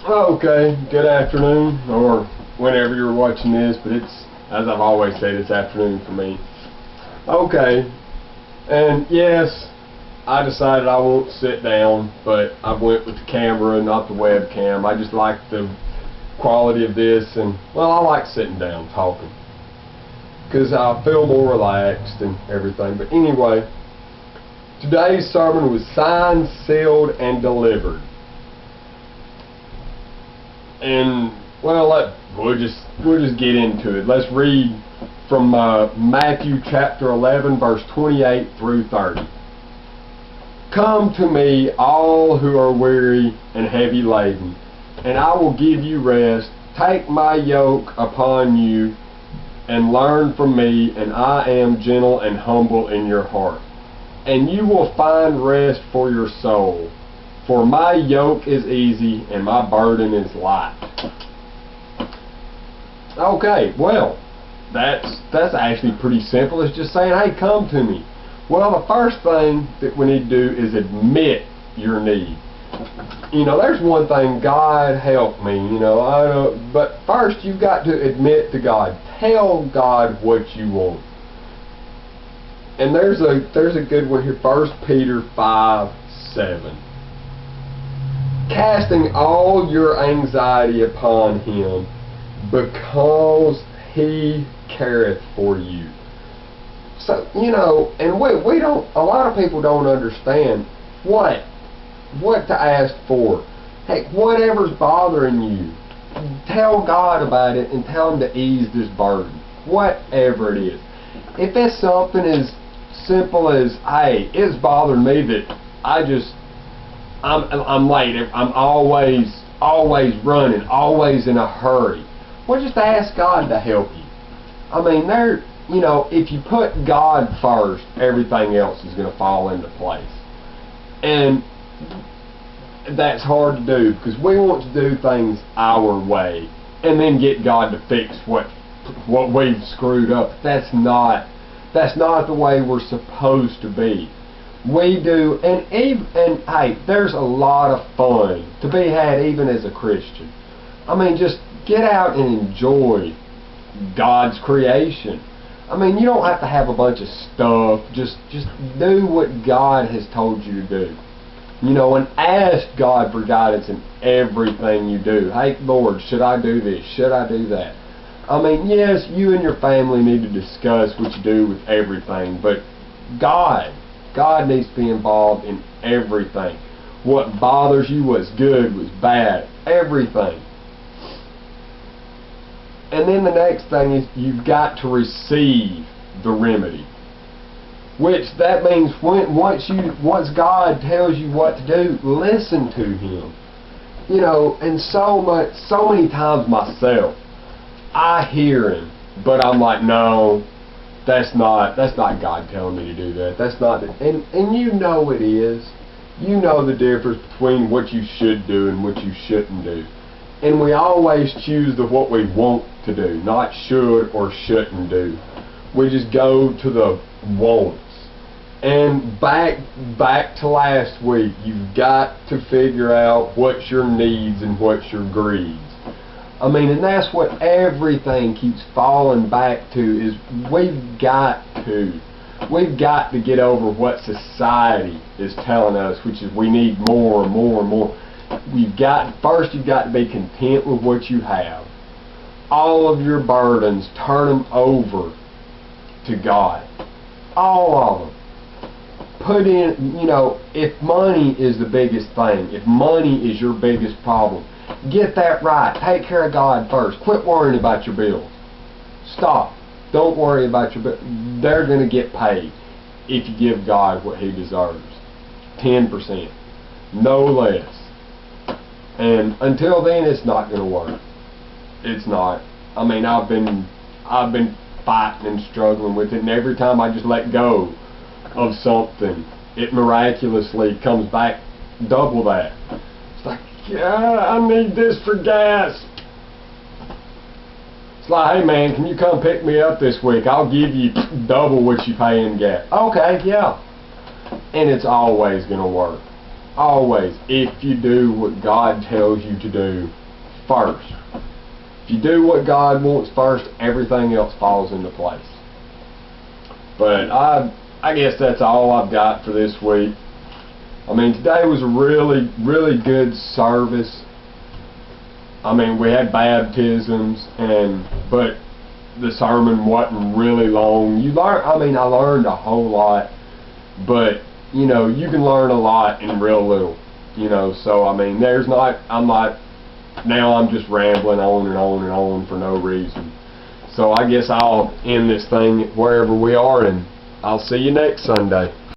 Okay, good afternoon, or whenever you're watching this, but it's, as I've always said, it's afternoon for me. Okay, and yes, I decided I won't sit down, but I went with the camera, not the webcam. I just like the quality of this, and, well, I like sitting down talking, because I feel more relaxed and everything. But anyway, today's sermon was signed, sealed, and delivered. And well, we'll just get into it. Let's read from Matthew chapter 11, verse 28 through 30. Come to me, all who are weary and heavy laden, and I will give you rest. Take my yoke upon you and learn from me, and I am gentle and humble in your heart, and you will find rest for your soul. For my yoke is easy and my burden is light. Okay, well, that's actually pretty simple. It's just saying, hey, come to me. Well, the first thing that we need to do is admit your need. You know, there's one thing, God help me, but first you've got to admit to God. Tell God what you want. And there's a good one here, 1 Peter 5:7. Casting all your anxiety upon him, because he careth for you. So, and we don't, a lot of people don't understand what to ask for. Hey, whatever's bothering you, tell God about it and tell him to ease this burden, whatever it is. If it's something as simple as, hey, it's bothering me that I'm late, I'm always running, always in a hurry. Well, just ask God to help you. I mean, if you put God first, everything else is going to fall into place. And that's hard to do, because we want to do things our way and then get God to fix what we've screwed up. That's not the way we're supposed to be. We do, and hey, there's a lot of fun to be had even as a Christian. I mean, just get out and enjoy God's creation. I mean, you don't have to have a bunch of stuff. Just do what God has told you to do. And ask God for guidance in everything you do. Hey, Lord, should I do this? Should I do that? I mean, yes, you and your family need to discuss what you do with everything, but God needs to be involved in everything. What bothers you, what's good, what's bad, everything. And then the next thing is you've got to receive the remedy. Which that means once God tells you what to do, listen to him. And so many times myself, I hear him, but I'm like, no, that's not God telling me to do that. That's not it. And it is. You know the difference between what you should do and what you shouldn't do. And we always choose what we want to do, not should or shouldn't do. We just go to the wants. And back to last week, you've got to figure out what's your needs and what's your greeds. I mean, and that's what everything keeps falling back to, is we've got to get over what society is telling us, which is we need more and more and more. First you've got to be content with what you have. All of your burdens, turn them over to God. All of them. Put in, if money is the biggest thing, if money is your biggest problem, get that right. Take care of God first. Quit worrying about your bills. Stop. Don't worry about your bills. They're going to get paid if you give God what he deserves. 10%. No less. And until then, it's not going to work. It's not. I mean, I've been fighting and struggling with it, and every time I just let go of something, it miraculously comes back double that. It's like, yeah, I need this for gas. It's like, hey man, can you come pick me up this week? I'll give you double what you pay in gas. Okay, yeah. And it's always going to work. always, if you do what God tells you to do first. If you do what God wants first, everything else falls into place. But I guess that's all I've got for this week. I mean, today was a really, really good service. I mean, we had baptisms, but the sermon wasn't really long. I learned a whole lot, but you know, you can learn a lot in real little. You know, so I mean, now I'm just rambling on and on and on for no reason. So I guess I'll end this thing wherever we are, and I'll see you next Sunday.